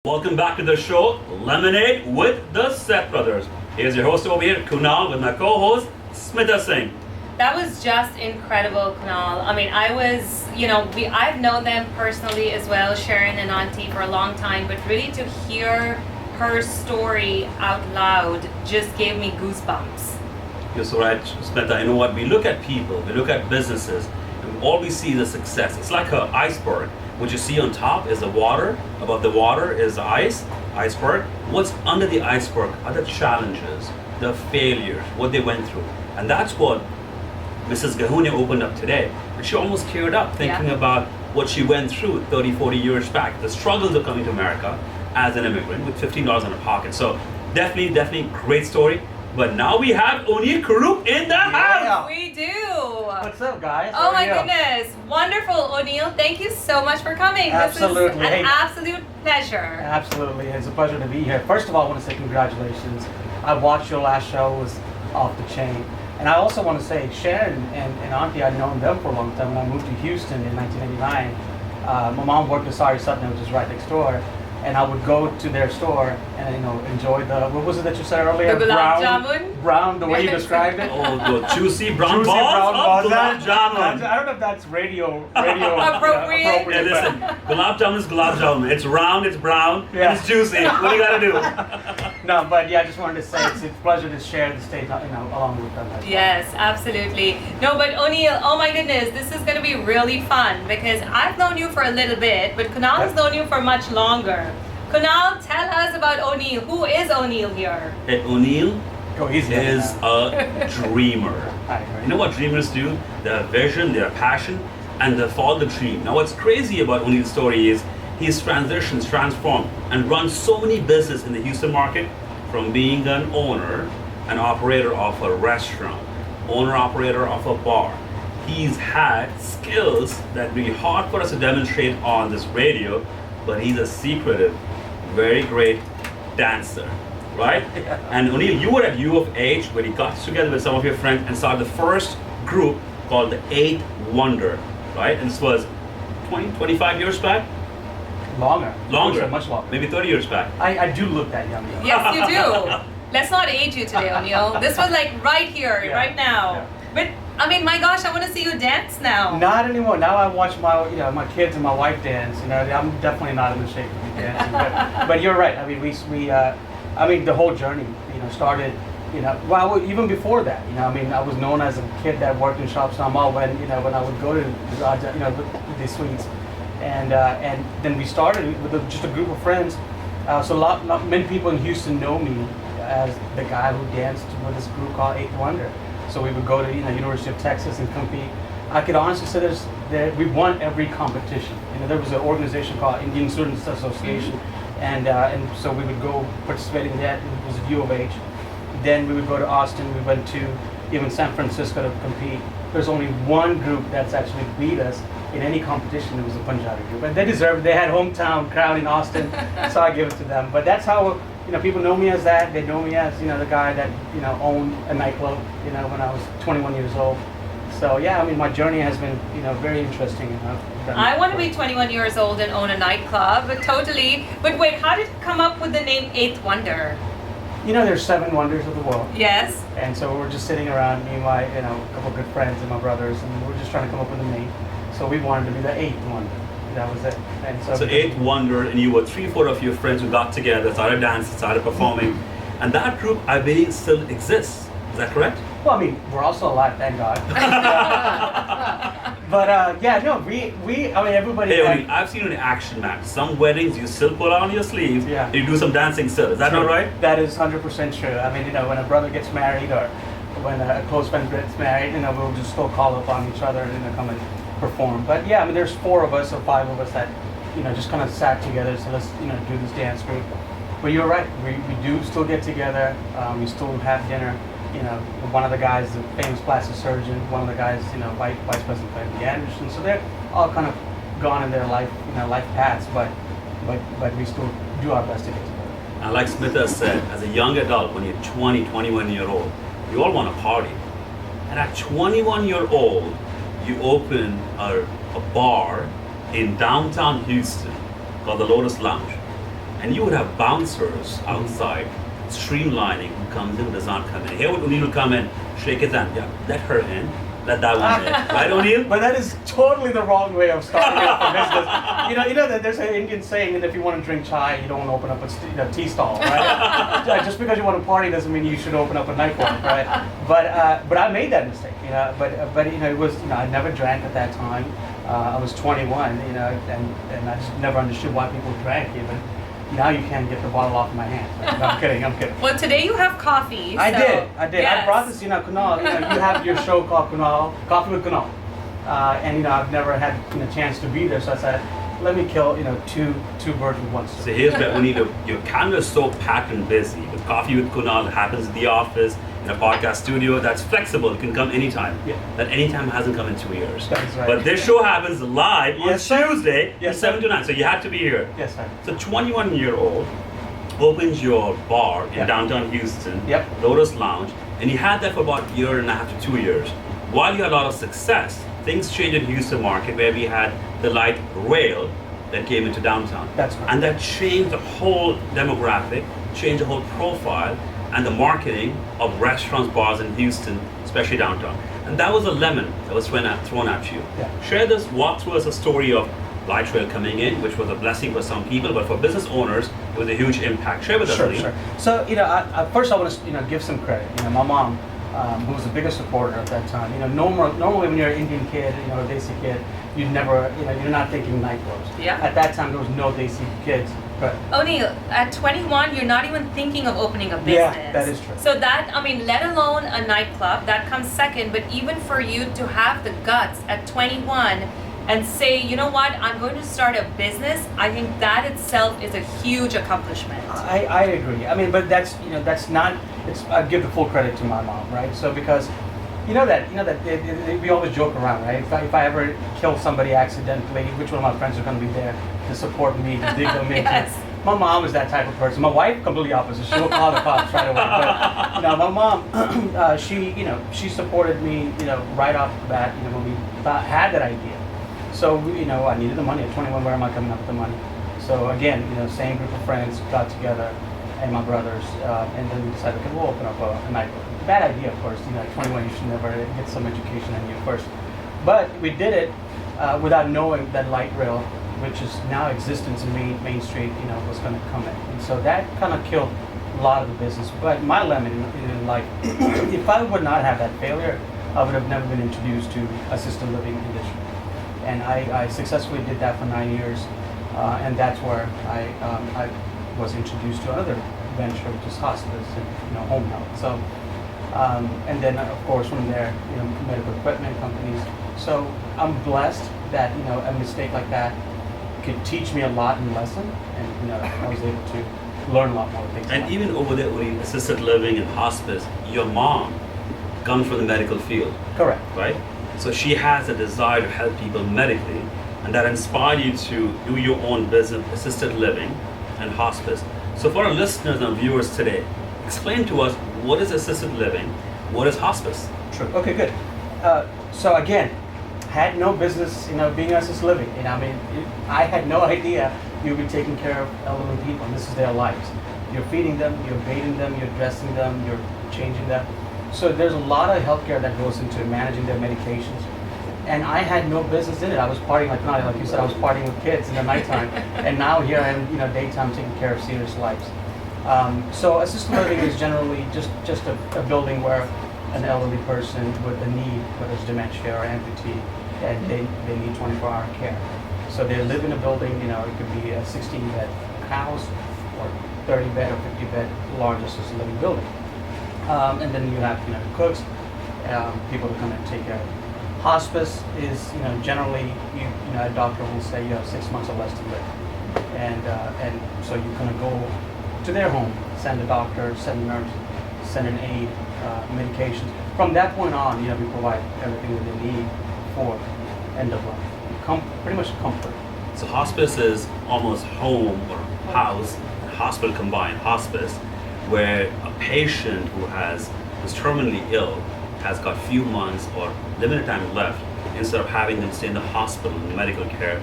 Welcome back to the show, Lemonade with the Seth brothers. Here's your host over here, Kunal, with my co-host, Smita Singh. That was just incredible, Kunal. I mean, I've known them personally as well, Sharon and Auntie, for a long time, but really to hear her story out loud just gave me goosebumps. You're so right, Smita. You know what? We look at people, we look at businesses, and all we see is a success. It's like an iceberg. What you see on top is the water, above the water is the iceberg. What's under the iceberg are the challenges, the failures, what they went through. And that's what Mrs. Gahunia opened up today. And she almost teared up thinking about what she went through 30, 40 years back, the struggles of coming to America as an immigrant with $15 in her pocket. So definitely great story. But now we have Oniel Kurup in the house. We do. What's up, guys? Oh my goodness. Wonderful, Oniel. Thank you so much for coming. Absolutely. This is an absolute pleasure. Absolutely. It's a pleasure to be here. First of all, I want to say congratulations. I watched your last show. It was off the chain. And I also want to say Sharon and Auntie, I've known them for a long time. When I moved to Houston in 1989, my mom worked at Sari Sutton, which is right next door. And I would go to their store and enjoy what was it that you said earlier? The gulab jamun? Brown, the way you described it. Oh, the juicy brown balls of gulab jamun. I don't know if that's radio appropriate. Yeah, listen, gulab jamun is gulab jamun. It's round, it's brown, and it's juicy. What do you gotta do? No, but yeah, I just wanted to say it's a pleasure to share the stage, along with them. Yes, absolutely. No, but Oniel, oh my goodness, this is going to be really fun because I've known you for a little bit, but Kunal has known you for much longer. Kunal, tell us about Oniel. Who is Oniel here? Hey, Oniel is a dreamer. You know what dreamers do? They have vision, they have passion, and they follow the dream. Now what's crazy about Oniel's story is he's transitioned, transformed, and runs so many businesses in the Houston market, from being an owner, an operator of a restaurant, owner-operator of a bar. He's had skills that would be hard for us to demonstrate on this radio, but he's a secretive, very great dancer, right? And Oniel, you were at U of H where he got together with some of your friends and started the first group called the Eighth Wonder, right? And this was 20, 25 years back? Longer, much longer. Maybe 30 years back. I do look that young. Yes, you do. Let's not age you today, Oniel. This was like right here, right now. Yeah. But I mean, my gosh, I want to see you dance now. Not anymore. Now I watch my kids and my wife dance. I'm definitely not in the shape to be dancing. But you're right. I mean, the whole journey, started. Even before that, I was known as a kid that worked in shops and mall when I would go to the suites, and then we started with just a group of friends. So not many people in Houston know me as the guy who danced with this group called Eighth Wonder. So we would go to University of Texas and compete. I could honestly say we won every competition. There was an organization called Indian Students Association, and so we would go participate in that. It was at U of H. Then we would go to Austin. We went to even San Francisco to compete. There's only one group that's actually beat us in any competition. It was a Punjabi group, and they deserved it. They had hometown crowd in Austin, so I give it to them. But that's how people know me as that. They know me as the guy that owned a nightclub when I was 21 years old. So yeah, I mean my journey has been very interesting. I want to be 21 years old and own a nightclub, totally. But wait, how did you come up with the name Eighth Wonder? There's 7 wonders of the world. Yes. And so we're just sitting around, me and my a couple good friends and my brothers, and we're just trying to come up with a name. So we wanted to be the Eighth Wonder. That was it. And so Eighth Wonder, and you were 3-4 of your friends who got together, started dancing, started performing, and that group, I believe, still exists. Is that correct? Well, I mean, we're also alive, thank God. But everybody. Hey, I've seen you in action, man. Some weddings you still pull on your sleeves. Yeah. You do some dancing still. Is that not right? That is 100% true. I mean, when a brother gets married or when a close friend gets married, we'll just still call upon each other and come and perform. But yeah, I mean, there's 4 of us or 5 of us that just kind of sat together. So let's do this dance group. But you're right. We do still get together. We still have dinner. One of the guys is a famous plastic surgeon. One of the guys, Vice President Andy Anderson. So they're all kind of gone in their life paths. But we still do our best to get together. And like Smita said, as a young adult, when you're 20, 21 year old, you all want to party. And at 21 year old, you open a bar in downtown Houston called the Lotus Lounge. and you would have bouncers outside streamlining who comes in, does not come in. Here would Oniel will come in, shake his hand, yeah, let her in, let that one in. Right, Oniel? But that is totally the wrong way of starting up a business. You know that there's an Indian saying that if you want to drink chai, you don't want to open up a tea stall, right? Just because you want to party doesn't mean you should open up a nightclub, right? But I made that mistake, you know. But it was, I never drank at that time. I was 21, and I just never understood why people drank even. Now you can't get the bottle off my hand. No, I'm kidding. Well, today you have coffee. I did. Yes. I brought this, Kunal, you have your show called Coffee with Kunal. And, I've never had a chance to be there, so I said, let me kill, two birds with one stone. So here's where Oniel, your calendar is so packed and busy. With Coffee with Kunal, it happens at the office, in a podcast studio that's flexible. It can come anytime. Yeah. That anytime hasn't come in 2 years. That's right. But this show happens live Yes, on sir. Tuesday from Yes, 7 sir. to 9. So you had to be here. Yes, sir. So 21-year-old opens your bar in Yeah. downtown Houston, Yep. Lotus Lounge, and you had that for about a year and a half to 2 years. While you had a lot of success, things changed in Houston market where we had the light rail that came into downtown. That's right. And that changed the whole demographic, changed the whole profile and the marketing of restaurants, bars in Houston, especially downtown. And that was a lemon that was thrown at you. Yeah. Share this, walk through us a story of light rail coming in, which was a blessing for some people, but for business owners, it was a huge impact. Share with us, Sure, Oniel. sure. So, first I want to, give some credit. My mom, who was the biggest supporter at that time. Normally when you're an Indian kid, a Desi kid, you'd never, you're not thinking nightclubs. Yeah. At that time, there was no Desi kids. But Oniel, at 21, you're not even thinking of opening a business. Yeah, that is true. So let alone a nightclub, that comes second, but even for you to have the guts at 21 and say, you know what, I'm going to start a business, I think that itself is a huge accomplishment. I agree. But that's not. I give the full credit to my mom, right? So because, we always joke around, right? If I ever kill somebody accidentally, which one of my friends are going to be there to support me, to dig them into? Yes. My mom is that type of person. My wife, completely opposite. She'll call the cops right away. But my mom, she supported me, right off the bat. When we had that idea. So I needed the money at 21. Where am I coming up with the money? So again, same group of friends got together, and my brothers, and then we decided, okay, we'll open up a nightclub. Bad idea, of course. At 21, you should never get some education in you first. But we did it without knowing that light rail, which is now existence in Main Street, was going to come in. And so that kind of killed a lot of the business. But my lemon in life, if I would not have that failure, I would have never been introduced to assisted living industry. And I successfully did that for 9 years, and that's where I was introduced to another venture, which is hospice and home health. So, and then of course from there, medical equipment companies. So I'm blessed that a mistake like that could teach me a lot in lesson, and I was able to learn a lot more things. And even over there, when you assisted living and hospice, your mom comes from the medical field. Correct. Right? So she has a desire to help people medically, and that inspired you to do your own business, assisted living and hospice. So for our listeners and viewers today, explain to us what is assisted living, what is hospice? True. Okay, good. So again, had no business, being assisted living. I had no idea you'd be taking care of elderly people, and this is their lives. You're feeding them, you're bathing them, you're dressing them, you're changing them. So there's a lot of healthcare that goes into managing their medications. And I had no business in it. I was partying like you said, I was partying with kids in the nighttime. And now here I am, daytime taking care of serious lives. So assisted living is generally just a building where an elderly person with a need, whether it's dementia or amputee, and they need 24-hour care. So they live in a building, it could be a 16-bed house or 30-bed or 50-bed large assisted living building. And then you have, cooks, people to come and take care of it. Hospice is, generally, a doctor will say you have 6 months or less to live. And so you kind of go to their home, send a doctor, send a nurse, send an aide, medications. From that point on, we provide everything that they need for end of life. Pretty much comfort. So hospice is almost home or house and hospital combined. Hospice, where a patient who's terminally ill has got few months or limited time left, instead of having them stay in the hospital in medical care,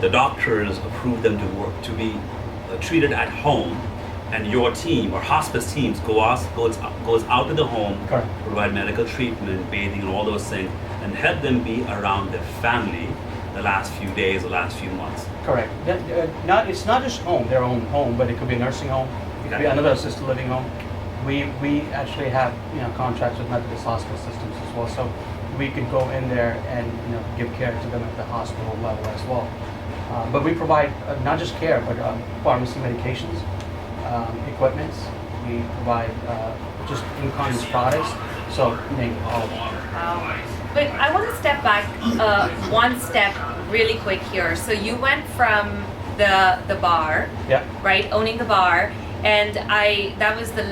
the doctors approve them to be treated at home, and your team or hospice teams goes out to the home, Correct. provide medical treatment, bathing, and all those things, and help them be around their family the last few days, the last few months. Correct. It's not just home, their own home, but it could be a nursing home, it could be another assisted living home. We actually have contracts with Methodist hospital systems as well, so we could go in there and give care to them at the hospital level as well. But we provide not just care, but pharmacy medications, equipments. We provide just incontinence products. So name all of them. Wow. But I want to step back one step really quick here. So you went from the bar, Yeah. right, owning the bar, and that was the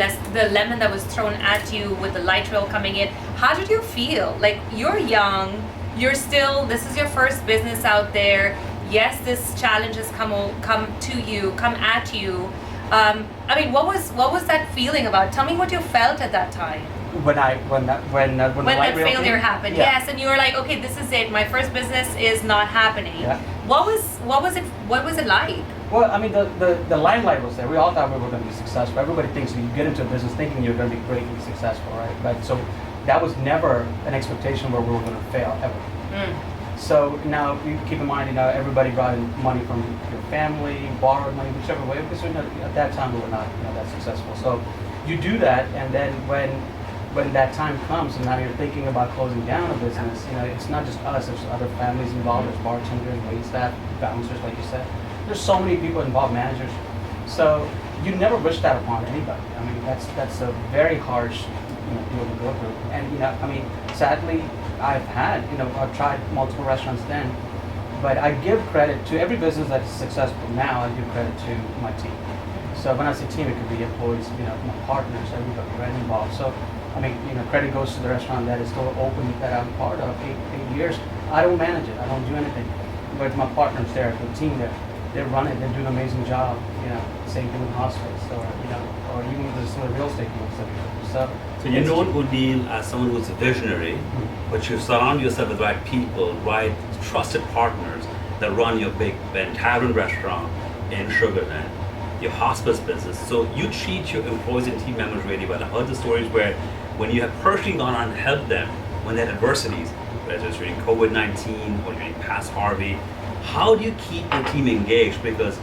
lemon that was thrown at you with the light rail coming in. How did you feel? Like, you're young, this is your first business out there. Yes, this challenge has come at you. I mean, what was that feeling about? Tell me what you felt at that time. When the When light that rail failure came? happened, Yeah. yes, and you were like, okay, this is it. My first business is not happening. Yeah. What was it like? Well, I mean, the limelight was there. We all thought we were going to be successful. Everybody thinks you get into a business thinking you're going to be greatly successful, right? But so that was never an expectation where we were going to fail ever. Mm. So now you keep in mind, everybody brought in money from your family, borrowed money, whichever way. Because at that time we were not that successful. So you do that, and then when that time comes, and now you're thinking about closing down a business, it's not just us. There's other families involved. There's bartenders, wait staff, bouncers, like you said. There's so many people involved, managers. So you never wish that upon anybody. I mean, that's a very harsh deal to go through. And I mean, sadly, I've tried multiple restaurants then, but I give credit to every business that's successful now. I give credit to my team. So when I say team, it could be employees, my partners, everybody right involved. So I mean, credit goes to the restaurant that is still open that I'm part of, 8 years. I don't manage it. I don't do anything. But my partners there, the team there, they run it. They do an amazing job. Same thing with hospitals, or even with some of the real estate deals that we do. So you know Oniel as someone who's a visionary, but you surround yourself with the right people, right trusted partners that run your big tavern restaurant in Sugarland, your hospice business. So you treat your employees and team members really well. I heard the stories where when you have personally gone on and helped them when they had adversities, whether it's during COVID-19 or during past Harvey, how do you keep your team engaged? Because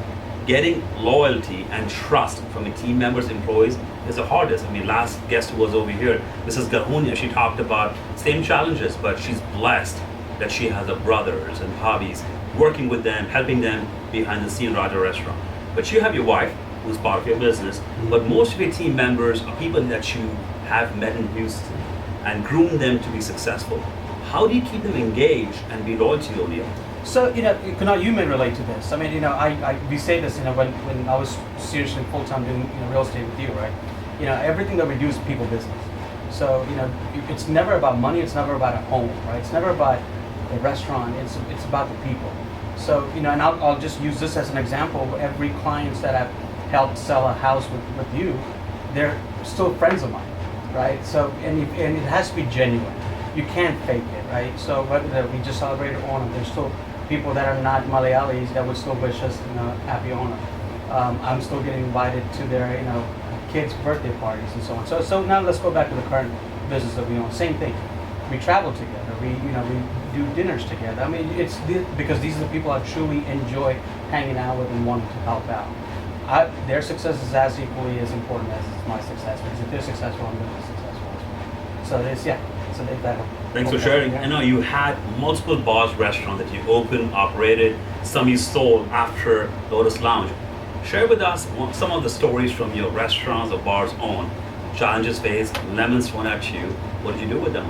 getting loyalty and trust from your team members, employees, is the hardest. I mean, last guest who was over here, Mrs. Gahunia, she talked about same challenges, but she's blessed that she has her brothers and hobbies working with them, helping them behind the scene Raja restaurant. But you have your wife, who's part of your business, but most of your team members are people that you have met in Houston and groomed them to be successful. How do you keep them engaged and be loyal to you, Oniel? So, Kunal, you may relate to this. I mean, we say this, when I was seriously full-time doing, real estate with you, right? Everything that we do is people business. So, it's never about money. It's never about a home, right? It's never about a restaurant. It's about the people. So, and I'll just use this as an example. Every client that I've helped sell a house with you, they're still friends of mine, right? So, and it has to be genuine. You can't fake it, right? So whether we just celebrated Onam, there's still people that are not Malayalis that would still wish us, happy Onam. I'm still getting invited to their, kids' birthday parties and so on. So now let's go back to the current business that we own. Same thing. We travel together. We do dinners together. I mean, because these are the people I truly enjoy hanging out with and wanting to help out. Their success is as equally as important as my success, because if they're successful, I'm going to be successful as well. So it's, so that. Thanks for sharing. I know you had multiple bars, restaurants that you opened, operated, some you sold after Lotus Lounge. Share with us some of the stories from your restaurants or bars owned, challenges faced, lemons thrown at you. What did you do with them?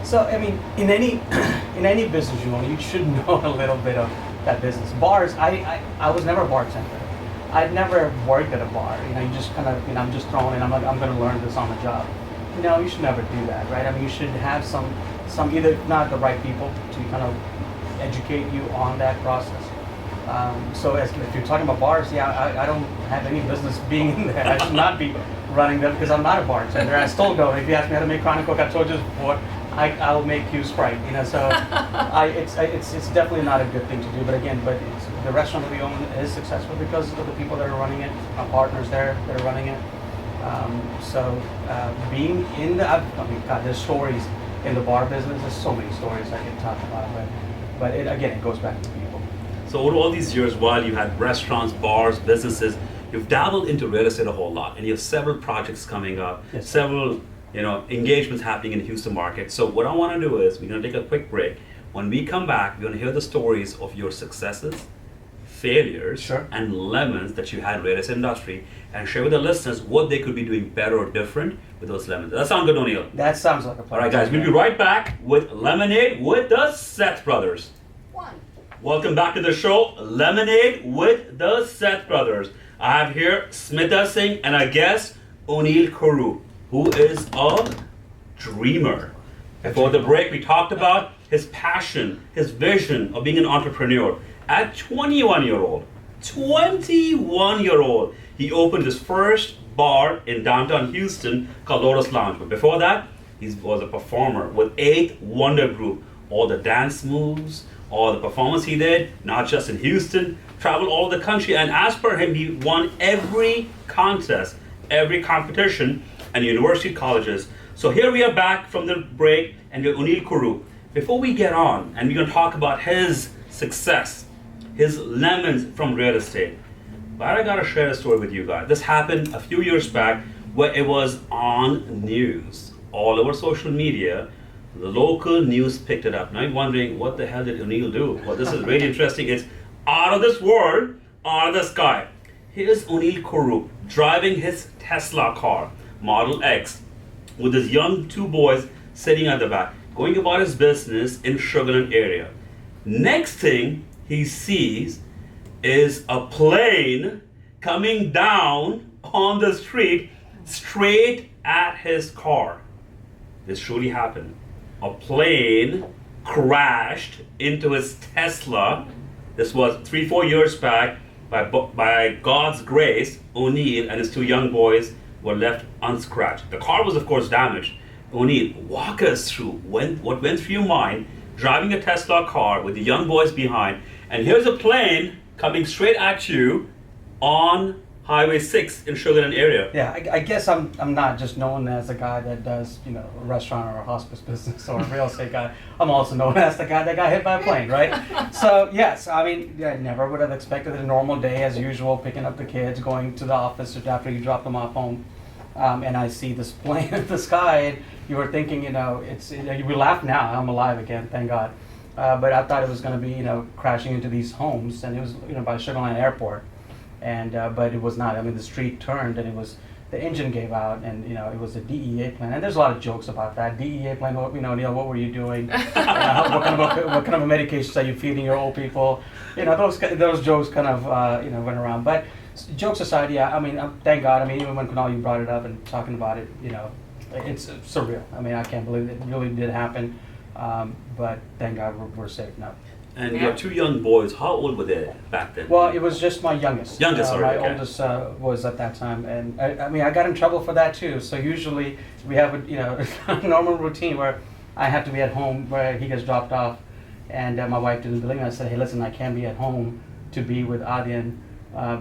So I mean, in any business you own, you should know a little bit of that business. Bars, I was never a bartender. I'd never worked at a bar. You just kind of, I'm just thrown in. I'm like, I'm going to learn this on the job. No, you should never do that, right? I mean, you should have some either not the right people to kind of educate you on that process. So if you're talking about bars, I don't have any business being in there. I should not be running them because I'm not a bartender. I still don't. If you ask me how to make chronic coke, I told you this before. I'll make you Sprite. You know, so it's definitely not a good thing to do. But again, the restaurant that we own is successful because of the people that are running it, our partners there that are running it. Being in the, I mean, God, there's stories in the bar business. There's so many stories I can talk about, but again, it goes back to people. So over all these years, while you had restaurants, bars, businesses, you've dabbled into real estate a whole lot, and you have several projects coming up, Yes. several engagements happening in the Houston market. So what I want to do is we're going to take a quick break. When we come back, we're going to hear the stories of your successes, failures, Sure. and lemons that you had in the real estate industry, and share with the listeners what they could be doing better or different with those lemons. Does that sound good, Oniel? That sounds like a plan. All right, guys, we'll be right back with Lemonade with the Seth brothers. Welcome back to the show, Lemonade with the Seth brothers. I have here Smita Singh and our guest, Oniel Kurup, who is a dreamer. Before the break, we talked about his passion, his vision of being an entrepreneur. At 21-year-old, he opened his first bar in downtown Houston called Lotus Lounge. But before that, he was a performer with 8 Wonder Group. All the dance moves, all the performance he did, not just in Houston, traveled all the country. And as per him, he won every contest, every competition, and university colleges. So here we are back from the break, and we're Oniel Kurup. Before we get on, and we're going to talk about his success, his lemons from real estate. But I got to share a story with you guys. This happened a few years back where it was on news, all over social media. The local news picked it up. Now you're wondering, what the hell did Oniel do? Well, this is really interesting. It's out of this world, out of the sky. Here's Oniel Kurup driving his Tesla car, Model X, with his young 2 boys sitting at the back, going about his business in Sugarland area. Next thing he sees is a plane coming down on the street straight at his car. This truly happened. A plane crashed into his Tesla. This was 3-4 years back. By God's grace, Oniel and his 2 young boys were left unscratched. The car was, of course, damaged. Oniel, walk us through what went through your mind driving a Tesla car with the young boys behind, and here's a plane coming straight at you on Highway 6 in Sugarland area. Yeah, I guess I'm not just known as a guy that does, a restaurant or a hospice business or a real estate guy. I'm also known as the guy that got hit by a plane, right? So yes, I mean, I never would have expected a normal day as usual, picking up the kids, going to the office after you drop them off home, and I see this plane in the sky, and you were thinking, we laugh now, I'm alive again, thank God. But I thought it was going to be, crashing into these homes, and it was, by Sugarland Airport. And but it was not. I mean, the street turned, and the engine gave out, and it was a DEA plane. And there's a lot of jokes about that DEA plane. Neil, what were you doing? what kind of medications are you feeding your old people? Those jokes kind of went around. But jokes aside, yeah, I mean, thank God. I mean, even when Kunal, you brought it up and talking about it, it's surreal. I mean, I can't believe it really did happen. But thank God we're safe now. And your 2 young boys, how old were they back then? Well, it was just my youngest. My okay. oldest was at that time, and I mean, I got in trouble for that too. So usually we have a normal routine where I have to be at home where he gets dropped off, and my wife didn't believe me. I said, hey, listen, I can't be at home to be with Adyan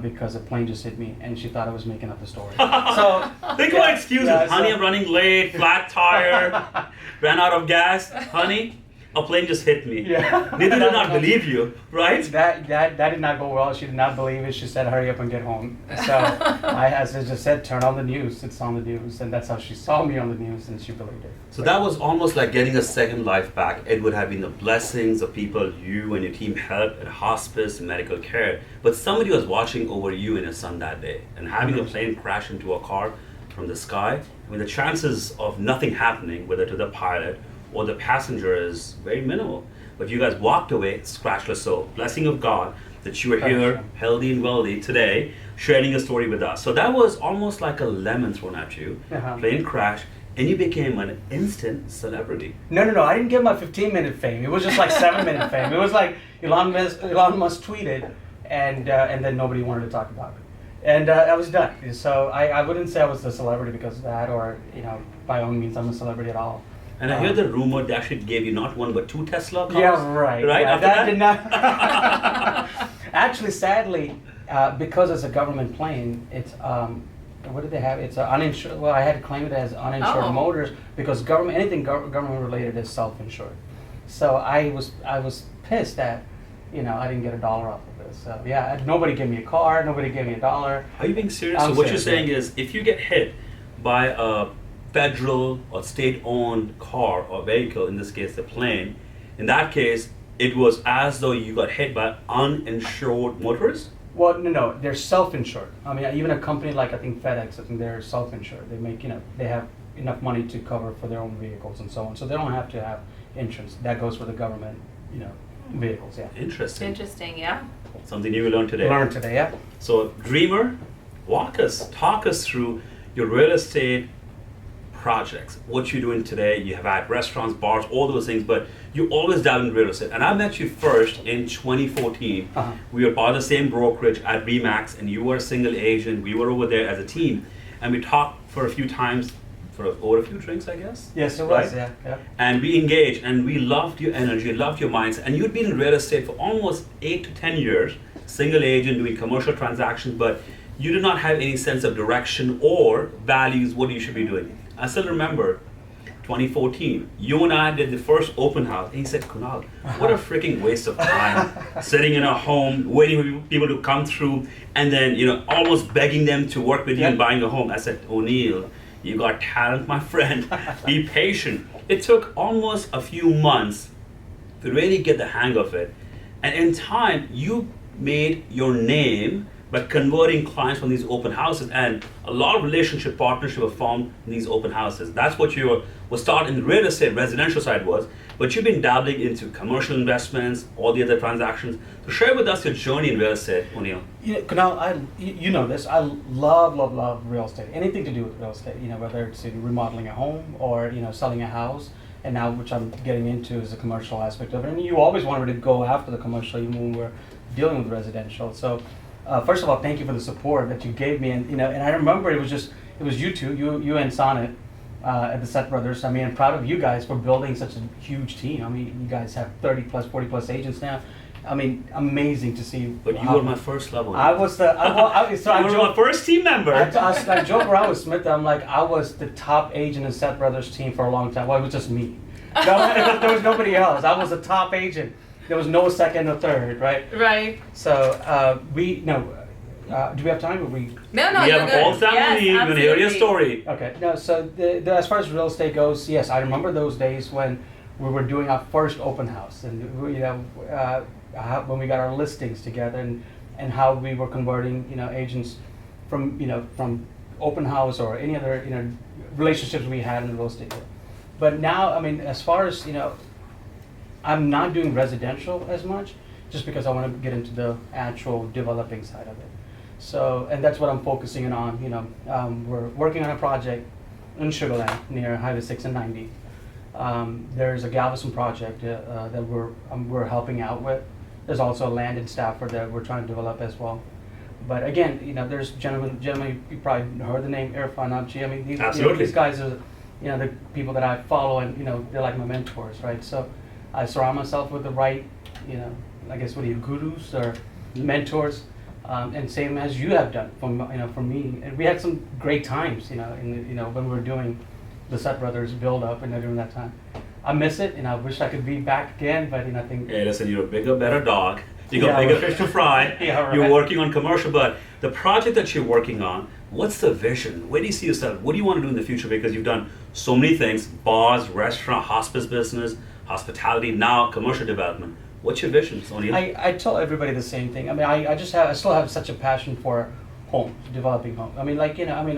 because a plane just hit me, and she thought I was making up a story. So think about excuses. Honey, I'm running late, flat tire, ran out of gas. Honey, a plane just hit me. Yeah. Neither did not believe you, right? That did not go well. She did not believe it. She said, hurry up and get home. So as I just said, turn on the news. It's on the news. And that's how she saw me on the news, and she believed it. So that was almost like getting a second life back. It would have been the blessings of people you and your team helped at hospice and medical care. But somebody was watching over you and your son that day. And having a plane crash into a car from the sky, I mean, the chances of nothing happening, whether to the pilot or the passenger, is very minimal. But you guys walked away scratchless soul. Blessing of God that you are here, healthy and wealthy today, sharing a story with us. So that was almost like a lemon thrown at you, plane crash, and you became an instant celebrity. No, I didn't get my 15-minute fame. It was just like 7-minute fame. It was like Elon Musk tweeted, and then nobody wanted to talk about it. And I was done. So I wouldn't say I was a celebrity because of that, or by all means I'm a celebrity at all. And I hear the rumor they actually gave you not one but two Tesla cars. Yeah, right. Right Yeah, after that that? did not. Actually, sadly, because it's a government plane, it's what did they have? It's uninsured. Well, I had to claim it as uninsured Oh. motors because anything government related is self-insured. So I was pissed that I didn't get $1 off of this. So yeah, nobody gave me a car. Nobody gave me $1. Are you being serious? I'm So what serious, you're saying yeah. is if you get hit by a federal or state-owned car or vehicle, in this case the plane, in that case it was as though you got hit by uninsured motorists? Well, no, they're self-insured. I mean, even a company like I think FedEx, I think they're self-insured. They make they have enough money to cover for their own vehicles and so on. So they don't have to have insurance. That goes for the government, vehicles. Yeah. Interesting. Interesting, yeah. Something new we learned today. Learned today, yeah. So Dreamer, talk us through your real estate projects, what you're doing today. You have had restaurants, bars, all those things, but you always dabbled in real estate. And I met you first in 2014. Uh-huh. We were part of the same brokerage at Remax, and you were a single agent. We were over there as a team, and we talked for a few times, for over a few drinks, I guess. Yes, it Right? was. Yeah, yeah. And we engaged, and we loved your energy, loved your mindset. And you'd been in real estate for almost 8 to 10 years, single agent doing commercial transactions, but you did not have any sense of direction or values what you should be doing. I still remember 2014, you and I did the first open house, and he said, Kunal, what a freaking waste of time sitting in a home, waiting for people to come through, and then, almost begging them to work with you and Yeah. buying a home. I said, Oniel, you got talent, my friend. Be patient. It took almost a few months to really get the hang of it. And in time, you made your name by converting clients from these open houses, and a lot of relationship partnership were formed in these open houses. That's what you were starting in the real estate, residential side was, but you've been dabbling into commercial investments, all the other transactions. So share with us your journey in real estate, Oniel. Kunal, you know this. I love real estate. Anything to do with real estate. Whether it's remodeling a home or selling a house, and now which I'm getting into is the commercial aspect of it. I mean, you always wanted to go after the commercial, even when we're dealing with residential. So. First of all, thank you for the support that you gave me, and I remember it was you two, you and Sonnet at the Seth Brothers. I mean, I'm proud of you guys for building such a huge team. I mean, you guys have 30 plus, 40 plus agents now. I mean, amazing to see. But you were my first level. I was the. You were my first team member. I joke around with Smith. I'm like, I was the top agent in Seth Brothers team for a long time. Well, it was just me. There was nobody else. I was the top agent. There was no second or third, right? Right. So do we have time? Or we? No, We you're have good. all time Yes, we need. We're going to hear your absolutely. story. Okay. No. So as far as real estate goes, yes, I remember those days when we were doing our first open house, and when we got our listings together, and how we were converting agents from open house or any other relationships we had in the real estate. But now, I mean, as far as I'm not doing residential as much, just because I want to get into the actual developing side of it. So, and that's what I'm focusing on. We're working on a project in Sugar Land near Highway 6 and 90. There's a Galveston project that we're helping out with. There's also a land in Stafford that we're trying to develop as well. But again, there's gentlemen, you probably heard the name Irfan Abji. I mean, Absolutely. these guys are, the people that I follow, and they're like my mentors, right? So I surround myself with the right, I guess, gurus or mentors, and same as you have done for me. And we had some great times, when we were doing the Seth Brothers build up and during that time. I miss it, and I wish I could be back again, but I think. Hey, listen, you're a bigger, better dog. You got Yeah, bigger right. fish to fry. Yeah, right. You're working on commercial, but the project that you're working on, what's the vision? Where do you see yourself? What do you want to do in the future? Because you've done so many things: bars, restaurant, hospice business, hospitality, now commercial development. What's your vision, Oniel? I tell everybody the same thing. I mean, I still have such a passion for homes, developing homes. I mean,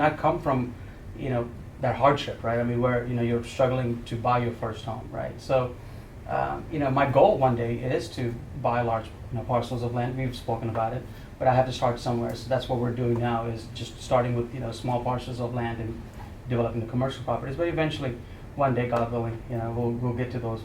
I come from, that hardship, right? I mean, where, you're struggling to buy your first home, right? So, my goal one day is to buy large, parcels of land. We've spoken about it, but I have to start somewhere. So that's what we're doing now, is just starting with, small parcels of land and developing the commercial properties. But eventually, one day, God willing, we'll get to those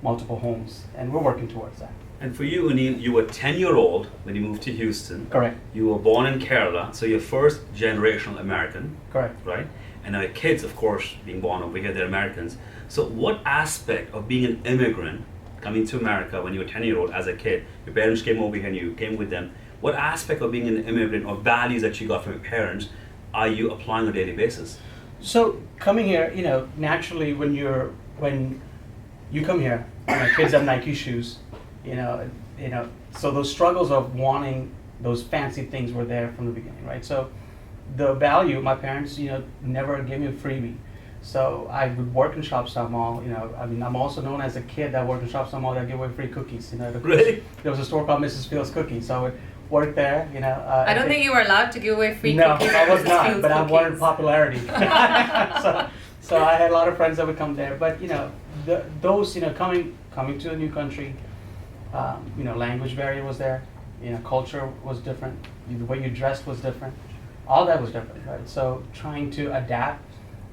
multiple homes, and we're working towards that. And for you, Oniel, you were 10-year-old when you moved to Houston. Correct. You were born in Kerala, so you're first generational American, Correct. right? and our kids, of course, being born over here, they're Americans. So what aspect of being an immigrant, coming to America when you were 10-year-old as a kid, your parents came over here and you came with them, what aspect of being an immigrant or values that you got from your parents are you applying on a daily basis? So coming here, naturally when you come here, my kids have Nike shoes, so those struggles of wanting those fancy things were there from the beginning, right? So the value, my parents, never gave me a freebie. So I would work in Shopstop Mall, I'm also known as a kid that worked in Shopstop Mall that gave away free cookies, Really? There was a store called Mrs. Fields Cookies, so I would work there, I don't think you were allowed to give away free cookies. No, I was at Mrs. not, Fields but I Cookies. wanted popularity. So I had a lot of friends that would come there, but those coming to a new country, language barrier was there, culture was different, the way you dressed was different, all that was different, right? So trying to adapt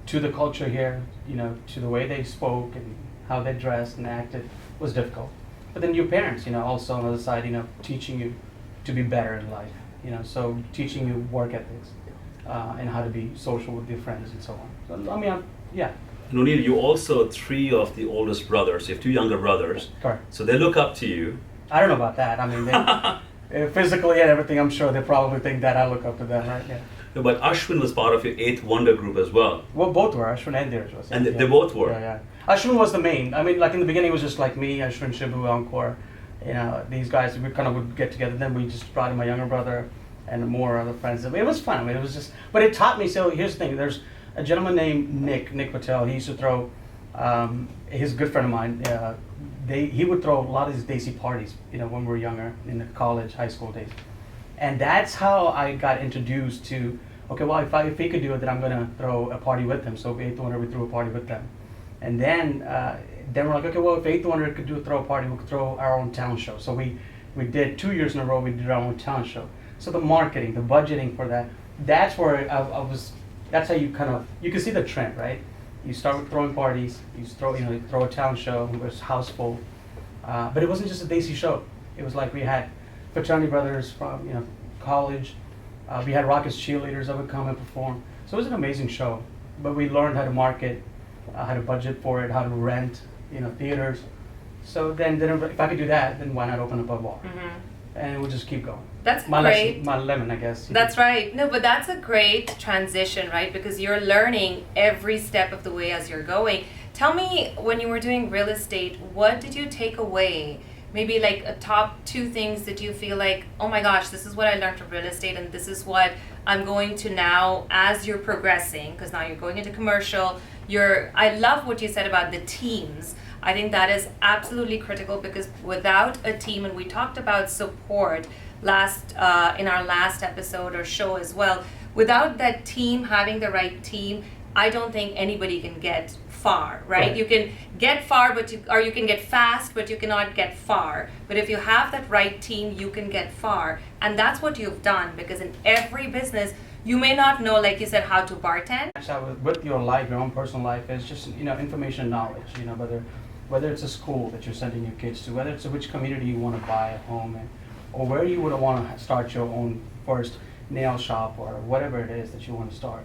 to the culture here, to the way they spoke and how they dressed and acted was difficult. But then your parents, also on the other side, teaching you to be better in life, so teaching you work ethics and how to be social with your friends and so on. So, yeah. And Oniel, you're also 3 of the oldest brothers. You have 2 younger brothers. Correct. So they look up to you. I don't know about that. They, physically and everything, I'm sure they probably think that I look up to them, right? Yeah. No, but Ashwin was part of your 8th Wonder group as well. Well, both were. Ashwin and Dheeraj was. And they both were? Yeah. Ashwin was the main. Like in the beginning, it was just like me, Ashwin, Shibu, Encore. These guys, we kind of would get together. Then we just brought in my younger brother and more other friends. It was fun. It was just, but it taught me. So here's the thing. There's a gentleman named Nick Patel. He used to throw, he's a good friend of mine. He would throw a lot of these Desi parties, when we were younger, in the college, high school days. And that's how I got introduced to, okay, well, if he could do it, then I'm going to throw a party with him. So 8th Wonder, we threw a party with them. And then we're like, okay, well, if 8th Wonder could throw a party, we could throw our own talent show. So we did 2 years in a row, we did our own talent show. So the marketing, the budgeting for that, that's where I was, that's how you can see the trend, right? You start with throwing parties, you throw a talent show, it was house full. But it wasn't just a Desi show. It was like we had fraternity brothers from college. We had Rockets cheerleaders that would come and perform. So it was an amazing show. But we learned how to market, how to budget for it, how to rent, theaters. So then if I could do that, then why not open up a bar? Mm-hmm. And we'll just keep going. That's my great. My lemon, I guess. That's right. No, but that's a great transition, right? Because you're learning every step of the way as you're going. Tell me, when you were doing real estate, what did you take away? Maybe like a top 2 things that you feel like, oh my gosh, this is what I learned from real estate, and this is what I'm going to now as you're progressing, because now you're going into commercial. I love what you said about the teams. I think that is absolutely critical, because without a team, and we talked about support in our last episode or show as well, without that team, having the right team, I don't think anybody can get far, right? You can get far, or you can get fast, but you cannot get far. But if you have that right team, you can get far. And that's what you've done, because in every business, you may not know, like you said, how to bartend. With your life, your own personal life, it's just, information, knowledge, whether it's a school that you're sending your kids to, whether it's which community you want to buy a home in, or where you would want to start your own first nail shop, or whatever it is that you want to start.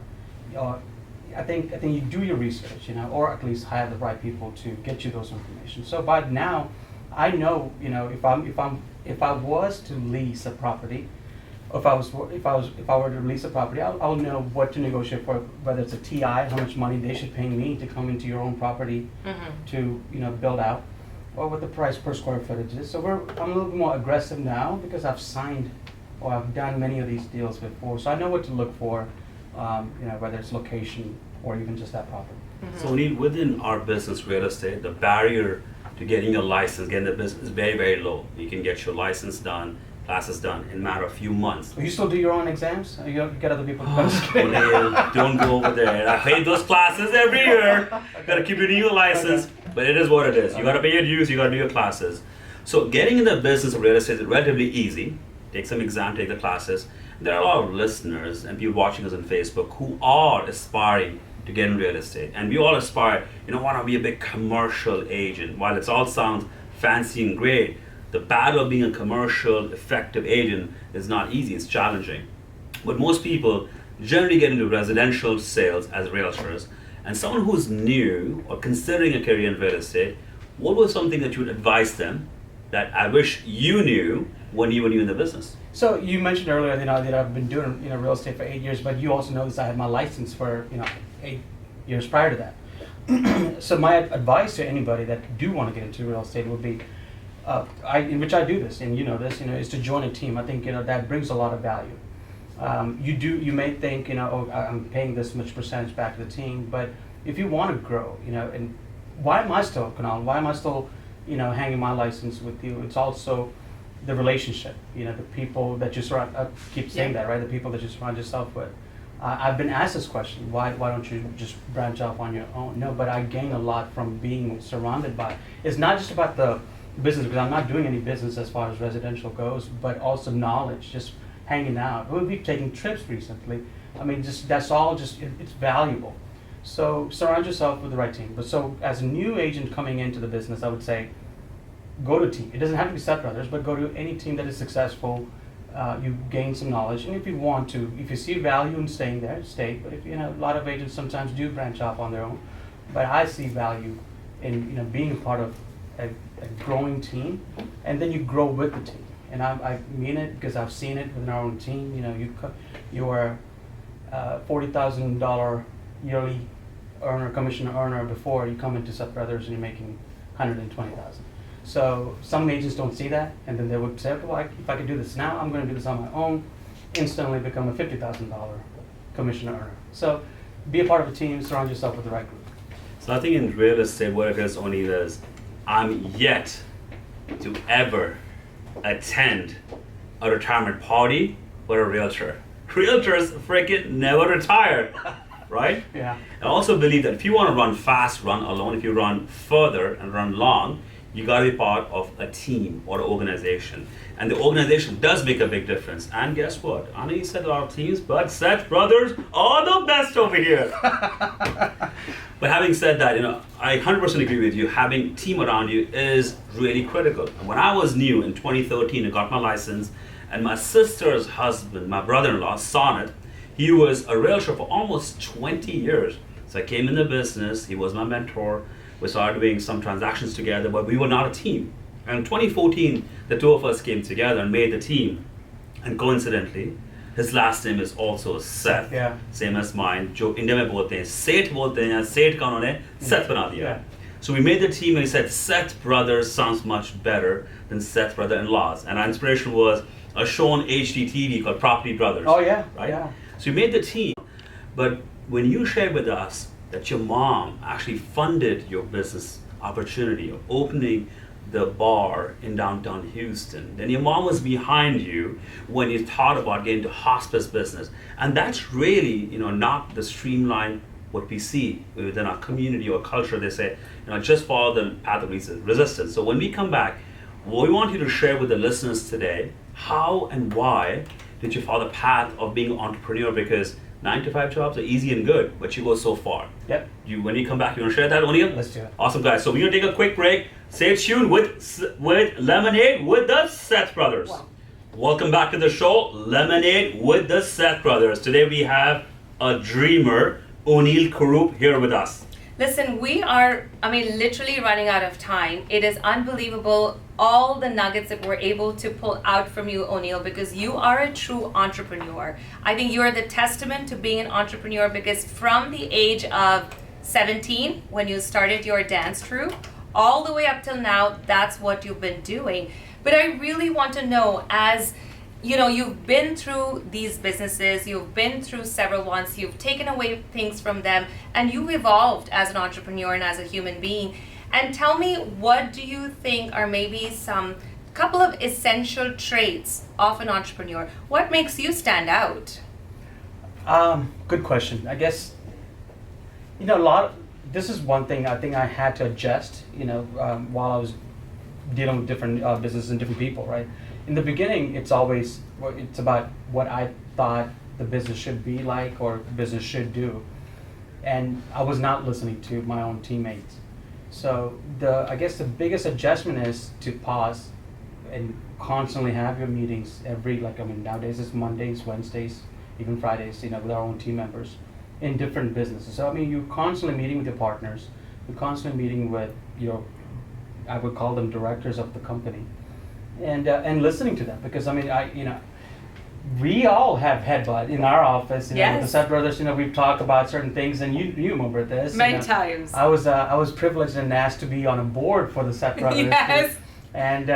I think you do your research, or at least hire the right people to get you those information. So by now, I know, if I was to lease a property, if I were to lease a property, I'll know what to negotiate for, whether it's a TI, how much money they should pay me to come into your own property to build out, or what the price per square footage is. So I'm a little bit more aggressive now, because I've signed or I've done many of these deals before, so I know what to look for, whether it's location or even just that property. So Oniel, within our business, real estate, the barrier to getting a license, getting a business is very, very low. You can get your license done, classes done in a matter of few months. You still do your own exams? Or you get other people to come? Oniel, don't go over there. I pay those classes every year. Gotta keep renewing your license, but it is what it is. You gotta pay your dues, you gotta do your classes. So getting in the business of real estate is relatively easy. Take some exam, take the classes. There are a lot of listeners and people watching us on Facebook who are aspiring to get in real estate. And we all aspire, want to be a big commercial agent. While it all sounds fancy and great, the battle of being a commercial, effective agent is not easy, it's challenging. But most people, generally get into residential sales as realtors, and someone who's new or considering a career in real estate, what was something that you would advise them that I wish you knew when you were new in the business? So you mentioned earlier, that I've been doing, real estate for 8 years, but you also noticed I had my license for, 8 years prior to that. So my advice to anybody that do want to get into real estate would be, in which I do this, and you know this, is to join a team. I think, that brings a lot of value. You may think, oh, I'm paying this much percentage back to the team, but if you want to grow, and why am I still, Kunal, why am I still, hanging my license with you? It's also the relationship, the people that you surround, I keep saying that, right? The people that you surround yourself with. I've been asked this question, why don't you just branch off on your own? No, but I gain a lot from being surrounded by, it's not just about the business, because I'm not doing any business as far as residential goes, but also knowledge, just hanging out. We've taken trips recently. I mean, that's all it's valuable. So surround yourself with the right team. But so as a new agent coming into the business, I would say, go to a team. It doesn't have to be Seth Brothers, but go to any team that is successful. You gain some knowledge, and if you want to, if you see value in staying there, stay. But if a lot of agents sometimes do branch off on their own, but I see value in being a part of a growing team, and then you grow with the team. And I mean it because I've seen it within our own team. You are $40,000 yearly commission earner before you come into Seth Brothers and you're making $120,000. So some agents don't see that, and then they would say, okay, well, if I could do this now, I'm going to do this on my own, instantly become a $50,000 commission earner. So be a part of a team, surround yourself with the right group. So I think in real estate, what it is only is, I'm yet to ever attend a retirement party with a realtor. Realtors freaking never retire, right? Yeah. I also believe that if you want to run fast, run alone. If you run further and run long, you got to be part of a team or an organization. And the organization does make a big difference. And guess what? I know you said a lot of teams, but Seth Brothers are the best over here. But having said that, I 100% agree with you. Having team around you is really critical. And when I was new in 2013 and got my license, and my sister's husband, my brother-in-law, Sonnet, he was a realtor for almost 20 years. So I came in the business, he was my mentor. We started doing some transactions together, but we were not a team. And in 2014, the two of us came together and made the team. And coincidentally, his last name is also Seth, yeah. Same as mine. जो India में बोलते हैं सेठ बोलते हैं, सेठ का उन्होंने Seth बना दिया. Yeah. So we made the team and we said Seth Brothers sounds much better than Seth Brother-in-Laws. And our inspiration was a show on HGTV called Property Brothers. Oh yeah, right? yeah. So we made the team. But when you shared with us that your mom actually funded your business opportunity of opening the bar in downtown Houston, then your mom was behind you when you thought about getting into hospice business. And that's really, not the streamline what we see within our community or culture. They say, just follow the path of resistance. So when we come back, we want you to share with the listeners today how and why did you follow the path of being an entrepreneur, because 9-to-5 jobs are easy and good, but you go so far. Yep. When you come back, you want to share that, Oniel? Let's do it. Awesome, guys. So we're going to take a quick break. Stay tuned with Lemonade with the Seth Brothers. Wow. Welcome back to the show, Lemonade with the Seth Brothers. Today we have a dreamer, Oniel Kurup, here with us. Listen, we are, literally running out of time. It is unbelievable all the nuggets that we're able to pull out from you, Oniel, because you are a true entrepreneur. I think you're the testament to being an entrepreneur, because from the age of 17, when you started your dance troupe, all the way up till now, that's what you've been doing. But I really want to know, as you've been through these businesses, you've been through several ones, you've taken away things from them, and you've evolved as an entrepreneur and as a human being. And tell me, what do you think are maybe some couple of essential traits of an entrepreneur? What makes you stand out? Good question. I guess, this is one thing I think I had to adjust, while I was dealing with different businesses and different people, right? In the beginning, it's about what I thought the business should be like or the business should do. And I was not listening to my own teammates. So I guess the biggest adjustment is to pause and constantly have your meetings nowadays it's Mondays, Wednesdays, even Fridays, with our own team members in different businesses. So I mean, you're constantly meeting with your partners, you're constantly meeting with your, I would call them directors of the company, and listening to them, because I mean, we all have headbutt in our office. With the Yes. Seth brothers, we've talked about certain things, and you remember this. Many times. I was privileged and asked to be on a board for the Seth brothers. Yes. And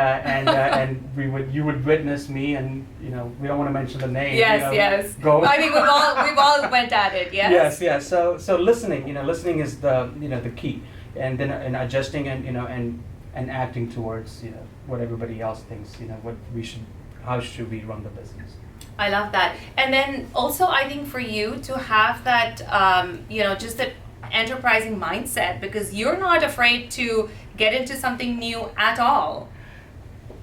you would witness me, and we don't want to mention the name. Yes. Go. I mean, we've all went at it. Yes. Yes. So listening, listening is the key, and then adjusting and acting towards what everybody else thinks. How should we run the business? I love that. And then also, I think for you to have that, just that enterprising mindset, because you're not afraid to get into something new at all.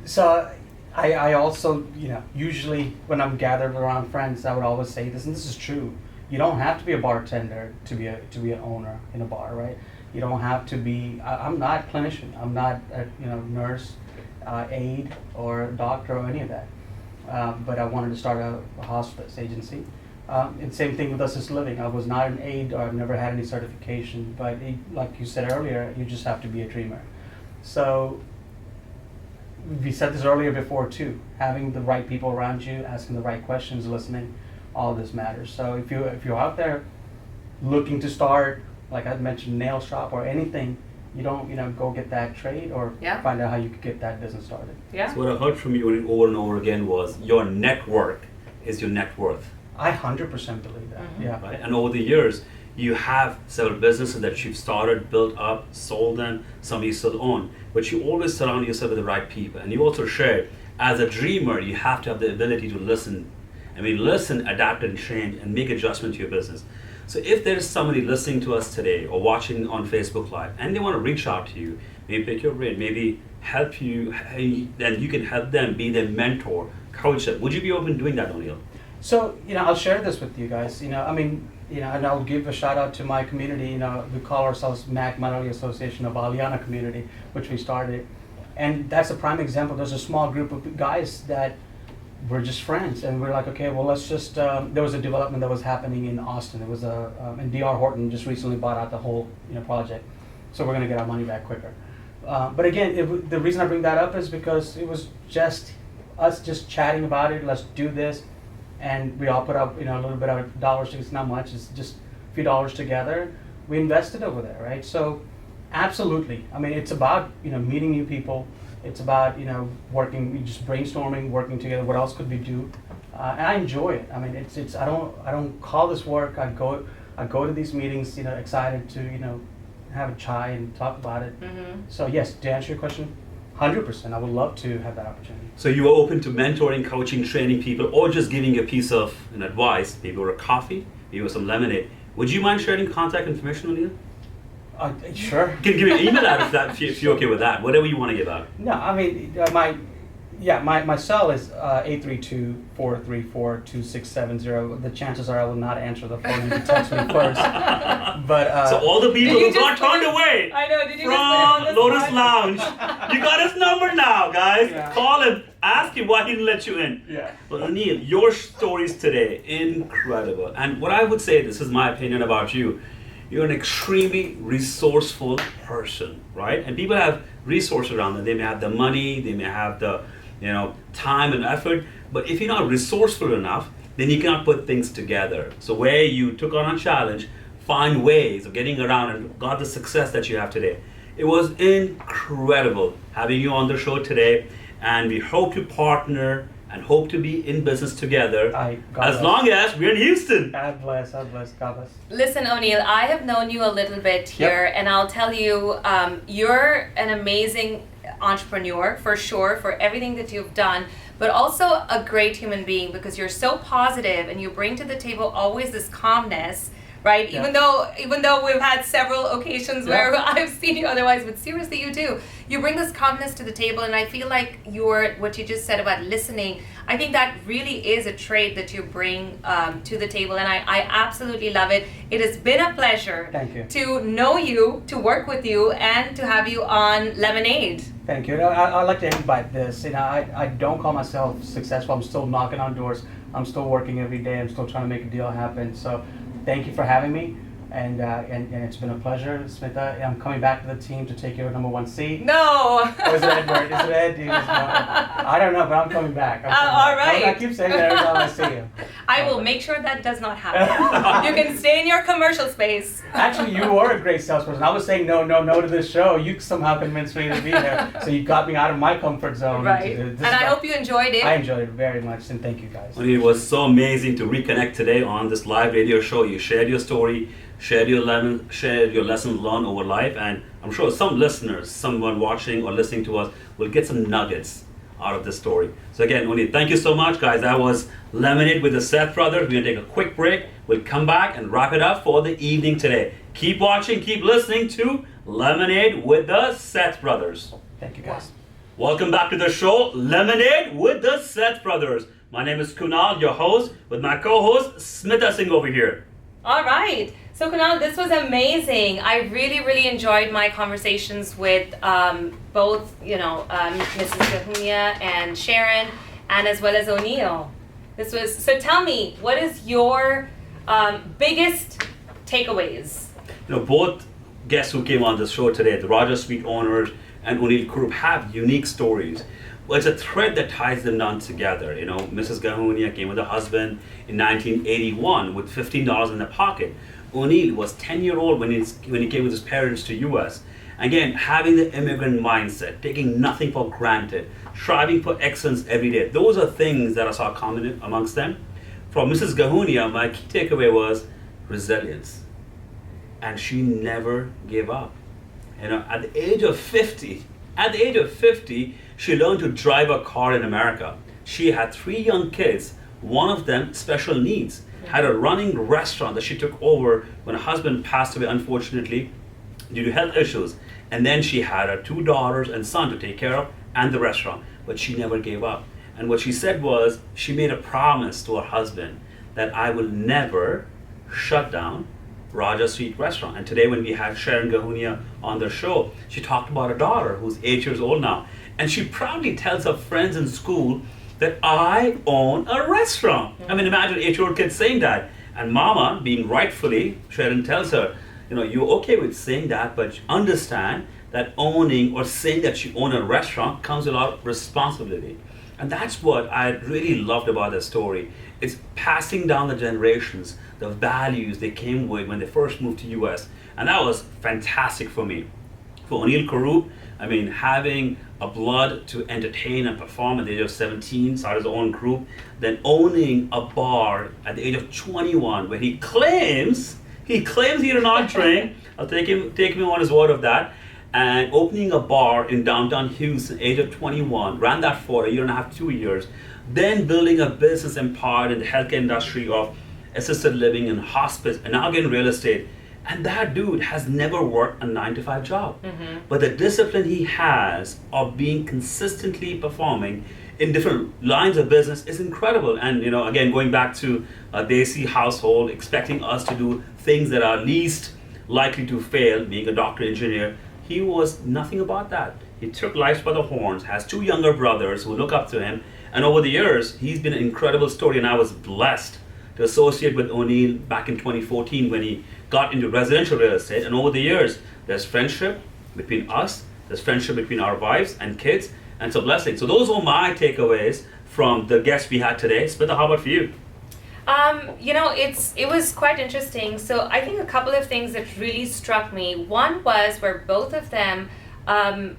So I also, usually when I'm gathered around friends, I would always say this, and this is true. You don't have to be a bartender to be an owner in a bar, right? You don't have to be. I'm not a clinician. I'm not a nurse, aide, or doctor or any of that. But I wanted to start a hospice agency. And same thing with assisted living. I was not an aide, or I've never had any certification. But like you said earlier, you just have to be a dreamer. So we said this earlier before too. Having the right people around you, asking the right questions, listening, all this matters. So if you're out there looking to start, like I mentioned, nail shop or anything, you don't go get that trade or find out how you could get that business started. Yeah. So what I heard from you over and over again was your network is your net worth. I 100% believe that. Mm-hmm. Yeah. Right? And over the years, you have several businesses that you've started, built up, sold them, some you still own, but you always surround yourself with the right people. And you also shared, as a dreamer, you have to have the ability to listen. Listen, adapt and change and make adjustment to your business. So if there's somebody listening to us today or watching on Facebook Live and they want to reach out to you, maybe pick your brain, maybe help you, then you can help them, be their mentor, coach them. Would you be open to doing that, Oniel? So, I'll share this with you guys. And I'll give a shout out to my community. We call ourselves MAC, Malayali Association of Aliana Community, which we started. And that's a prime example. There's a small group of guys that we're just friends, and we're like, okay, well, let's just. There was a development that was happening in Austin. It was and D.R. Horton just recently bought out the whole project, so we're gonna get our money back quicker. But again, the reason I bring that up is because it was just us just chatting about it. Let's do this, and we all put up a little bit of dollars. It's not much. It's just a few dollars together. We invested over there, right? So, absolutely. It's about meeting new people. It's about working, just brainstorming, working together. What else could we do? And I enjoy it. It's I don't call this work. I go to these meetings, excited to have a chai and talk about it. Mm-hmm. So yes, to answer your question, 100%. I would love to have that opportunity. So you are open to mentoring, coaching, training people, or just giving a piece of advice, maybe over a coffee, maybe with some lemonade. Would you mind sharing contact information, Oniel? Sure. You can give me an email out of that if you're okay with that. Whatever you want to give out. No, my cell is 832-434-2670. The chances are I will not answer the phone. You can text me first. But so all the people who got turned just- away I know. Did you from just Lotus spot? Lounge, you got his number now, guys. Yeah. Call him. Ask him why he didn't let you in. Yeah. But Oniel, your stories today, incredible. And what I would say, this is my opinion about you. You're an extremely resourceful person, right? And people have resources around them. They may have the money, they may have the, time and effort. But if you're not resourceful enough, then you cannot put things together. So where you took on a challenge, find ways of getting around and got the success that you have today. It was incredible having you on the show today. And we hope to partner and hope to be in business together as long as we're in Houston. God bless, God bless. Listen, Oniel, I have known you a little bit here, and I'll tell you, you're an amazing entrepreneur for sure, for everything that you've done, but also a great human being because you're so positive and you bring to the table always this calmness, right? Yeah. Even though we've had several occasions Yeah. where I've seen you otherwise, but seriously, you do. You bring this calmness to the table, and I feel like what you just said about listening, I think that really is a trait that you bring to the table, and I absolutely love it. It has been a pleasure Thank you. to know you, to work with you, and to have you on Lemonade. Thank you. I like to end by this. I don't call myself successful. I'm still knocking on doors. I'm still working every day. I'm still trying to make a deal happen. So, thank you for having me, and it's been a pleasure, Smita. I'm coming back to the team to take your number 1 seat. No. Or is it Edward? Is it Ed? I don't know, but I'm coming back. All right. I keep saying that every time I see you. I will make sure that does not happen. You can stay in your commercial space. Actually, you were a great salesperson. I was saying no to this show. You somehow convinced me to be here. So you got me out of my comfort zone. Right. And I hope you enjoyed it. I enjoyed it very much, and thank you guys. It was so amazing to reconnect today on this live radio show. You shared your story, shared your lessons learned over life, and I'm sure some listeners, someone watching or listening to us, will get some nuggets out of this story. So again, Oniel, thank you so much, guys. That was Lemonade with the Seth brothers. We're gonna take a quick break. We'll come back and wrap it up for the evening today. Keep watching, keep listening to Lemonade with the Seth brothers. Thank you guys. Welcome back to the show, Lemonade with the Seth brothers. My name is Kunal, your host, with my co-host Smita Singh over here. All right. So Kunal, this was amazing. I really, really enjoyed my conversations with both, Mrs. Gahunia and Sharon, and as well as Oniel. So tell me, what is your biggest takeaways? Both guests who came on the show today, the Rogers Suite owners and Oniel Kurup, have unique stories. Well, it's a thread that ties them down together. Mrs. Gahunia came with her husband in 1981 with $15 in their pocket. Oniel was 10-year-old when he came with his parents to US. Again, having the immigrant mindset, taking nothing for granted, striving for excellence every day. Those are things that I saw common amongst them. From Mrs. Gahunia, my key takeaway was resilience. And she never gave up. At the age of 50, she learned to drive a car in America. She had 3 young kids, one of them special needs, had a running restaurant that she took over when her husband passed away, unfortunately, due to health issues. And then she had her 2 daughters and son to take care of, and the restaurant. But she never gave up. And what she said was, she made a promise to her husband that I will never shut down Rogers Street Restaurant. And today when we had Sharon Gahunia on the show, she talked about her daughter who's 8 years old now. And she proudly tells her friends in school that I own a restaurant. I mean, imagine an 8-year-old kid saying that. And mama, being rightfully, Sharon tells her, you're okay with saying that, but understand that owning or saying that you own a restaurant comes with a lot of responsibility. And that's what I really loved about the story. It's passing down the generations, the values they came with when they first moved to US. And that was fantastic for me. For Oniel Kurup, having a blood to entertain and perform at the age of 17, started his own group, then owning a bar at the age of 21, where he claims he did not drink. I'll take him on his word of that. And opening a bar in downtown Houston, age of 21, ran that for a year and a half, 2 years. Then building a business empire in the healthcare industry of assisted living and hospice, and now getting real estate. And that dude has never worked a 9-to-5 job. Mm-hmm. But the discipline he has of being consistently performing in different lines of business is incredible. And again, going back to a Desi household, expecting us to do things that are least likely to fail, being a doctor, engineer, he was nothing about that. He took life by the horns, has 2 younger brothers who look up to him, and over the years, he's been an incredible story, and I was blessed to associate with Oniel back in 2014 when he got into residential real estate. And over the years, there's friendship between us, there's friendship between our wives and kids, and it's a blessing. So those were my takeaways from the guests we had today. Smita, how about for you? It was quite interesting. So I think a couple of things that really struck me. One was where both of them,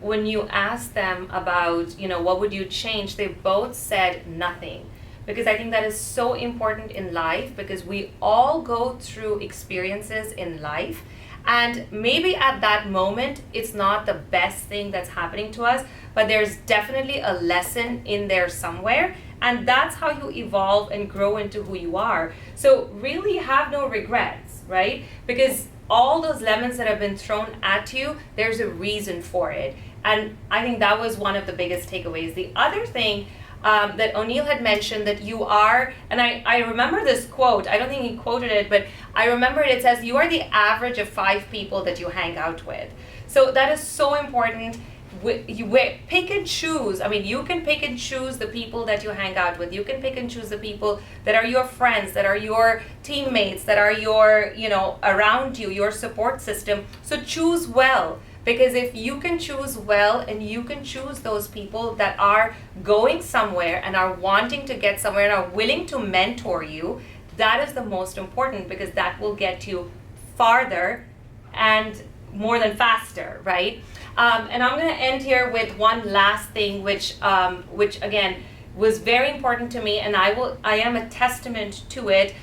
when you asked them about, what would you change, they both said nothing. Because I think that is so important in life, because we all go through experiences in life, and maybe at that moment it's not the best thing that's happening to us, but there's definitely a lesson in there somewhere, And that's how you evolve and grow into who you are. So really have no regrets, right? Because all those lemons that have been thrown at you, there's a reason for it. And I think that was one of the biggest takeaways. The other thing that Oniel had mentioned, that you are, and I remember this quote, I don't think he quoted it, but I remember it says, you are the average of 5 people that you hang out with. So that is so important. Pick and choose. I mean, you can pick and choose the people that you hang out with. You can pick and choose the people that are your friends, that are your teammates, that are your, around you, your support system. So choose well. Because if you can choose well and you can choose those people that are going somewhere and are wanting to get somewhere and are willing to mentor you, that is the most important, because that will get you farther and more than faster, right? And I'm going to end here with one last thing, which again was very important to me, and I am a testament to it,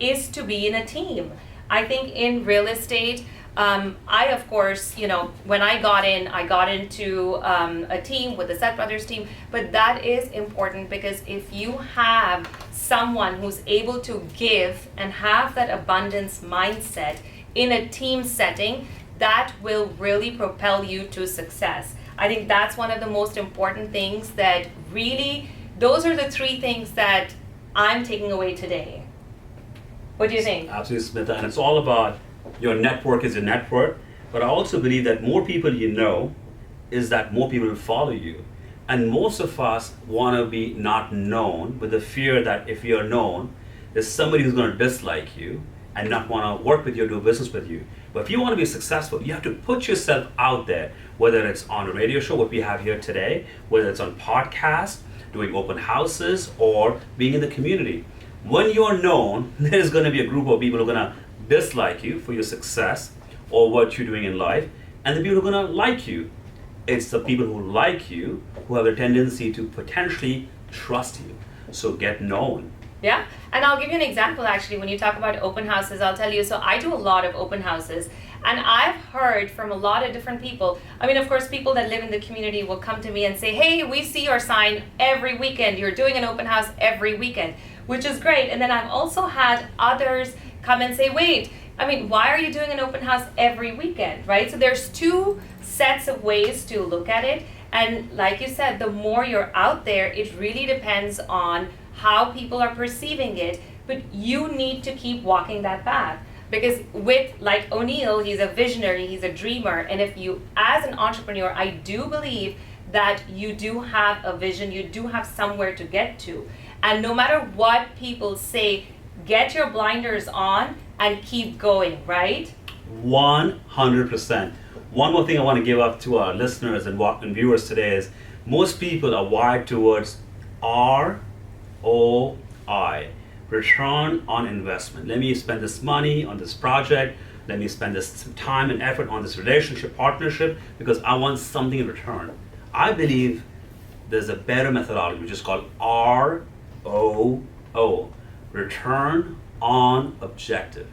is to be in a team. I think in real estate, I, of course, when I got into a team with the Seth Brothers team, but that is important, because if you have someone who's able to give and have that abundance mindset in a team setting, that will really propel you to success. I think that's one of the most important things that really, those are the 3 things that I'm taking away today. What do you think? Absolutely, Smita. And it's all about your network is your network. But I also believe that more people you know is that more people will follow you. And most of us want to be not known, with the fear that if you're known, there's somebody who's going to dislike you and not want to work with you or do business with you. But if you want to be successful, you have to put yourself out there, whether it's on a radio show, what we have here today, whether it's on podcasts, doing open houses, or being in the community. When you're known, there's going to be a group of people who are going to dislike you for your success or what you're doing in life, and the people who are going to like you. It's the people who like you who have a tendency to potentially trust you. So get known. Yeah, and I'll give you an example actually. When you talk about open houses, I'll tell you, so I do a lot of open houses, and I've heard from a lot of different people. I mean, of course, people that live in the community will come to me and say, hey, we see your sign every weekend. You're doing an open house every weekend, which is great. And then I've also had others come and say, wait, I mean, why are you doing an open house every weekend, right? So there's 2 sets of ways to look at it. And like you said, the more you're out there, it really depends on how people are perceiving it, but you need to keep walking that path. Because with, like Oniel, he's a visionary, he's a dreamer, and if you, as an entrepreneur, I do believe that you do have a vision, you do have somewhere to get to. And no matter what people say, get your blinders on and keep going, right? 100%. One more thing I want to give up to our listeners and viewers today is, most people are wired towards ROI, return on investment. Let me spend this money on this project. Let me spend this time and effort on this relationship, partnership, because I want something in return. I believe there's a better methodology, which is called ROO, return on objective.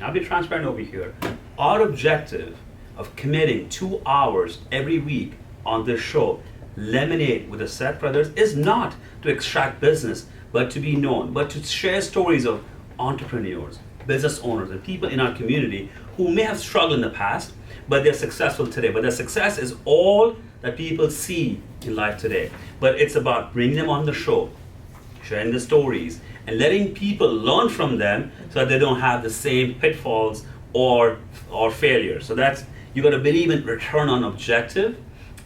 I'll be transparent over here. Our objective of committing 2 hours every week on this show, Lemonade with the Seth Brothers, is not to extract business, but to be known, but to share stories of entrepreneurs, business owners, and people in our community who may have struggled in the past, but they're successful today. But their success is all that people see in life today. But it's about bringing them on the show, sharing the stories, and letting people learn from them so that they don't have the same pitfalls or failures. So that's, you got to believe in return on objective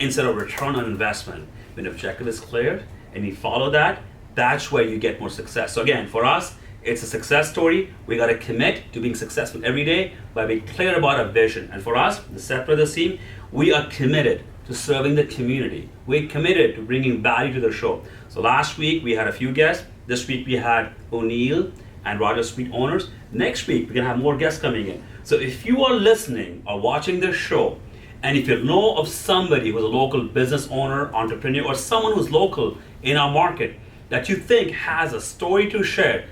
instead of return on investment. When objective is clear and you follow that, that's where you get more success. So again, for us, it's a success story. We got to commit to being successful every day by being clear about our vision. And for us, the Seth Brothers team, we are committed to serving the community. We're committed to bringing value to the show. So last week we had a few guests. This week we had Oniel and Roger Street owners. Next week we're gonna have more guests coming in. So if you are listening or watching this show, and if you know of somebody who's a local business owner, entrepreneur, or someone who's local in our market that you think has a story to share,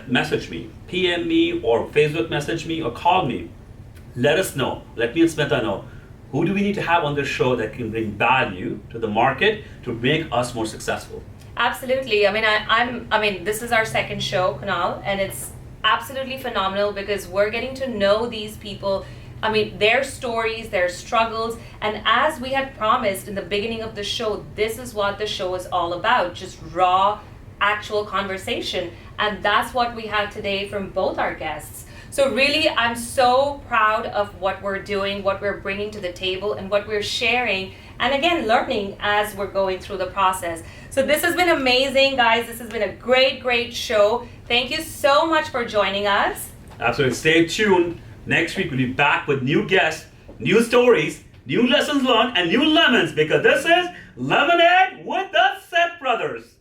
message me, PM me, or Facebook message me, or call me. Let us know. Let me and Smita know. Who do we need to have on this show that can bring value to the market to make us more successful? Absolutely. I mean, I mean, this is our second show, Kunal, and it's absolutely phenomenal because we're getting to know these people. I mean, their stories, their struggles, and as we had promised in the beginning of the show, this is what the show is all about, just raw, actual conversation. And that's what we had today from both our guests. So really, I'm so proud of what we're doing, what we're bringing to the table, and what we're sharing, and again, learning as we're going through the process. So this has been amazing, guys. This has been a great, great show. Thank you so much for joining us. Absolutely. Stay tuned. Next week, we'll be back with new guests, new stories, new lessons learned, and new lemons, because this is Lemonade with the Seth Brothers.